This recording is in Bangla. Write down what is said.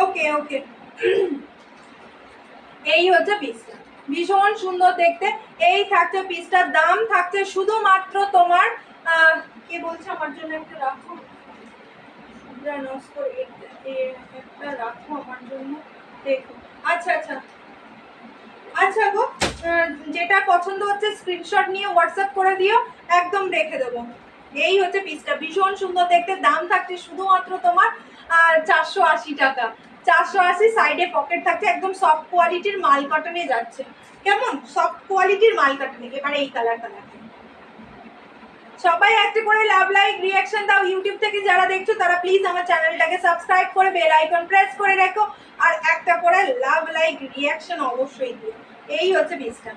ওকে ওকে, এই হচ্ছে পিসটা, ভীষণ সুন্দর দেখতে। এই থাকছে পিসটার দাম থাকছে শুধুমাত্র তোমার কে বলছে আমার জন্য একটা রাখো, একটা রাখো আমার জন্য, দেখো। আচ্ছা আচ্ছা আচ্ছা গো, যেটা পছন্দ হচ্ছে স্ক্রিনশট নিয়ে হোয়াটসঅ্যাপ করে দিও, একদম রেখে দেবো। এই হচ্ছে পিসটা, ভীষণ সুন্দর দেখতে। দাম থাকছে শুধুমাত্র তোমার 480 টাকা। 480, সাইডে পকেট থাকছে, একদম সফট কোয়ালিটির মাল কটনে যাচ্ছে। কেমন সফট কোয়ালিটির মাল কটনে। এবারে এই কালারটা দেখো। সবাই একটা করে লাভ লাইক রিঅ্যাকশন দাও। ইউটিউব থেকে যারা দেখছো তারা প্লিজ আমার চ্যানেলটাকে সাবস্ক্রাইব করে বেল আইকন প্রেস করে রাখো, আর একটা করে লাভ লাইক রিঅ্যাকশন অবশ্যই দিও। এই হচ্ছে পিসটা।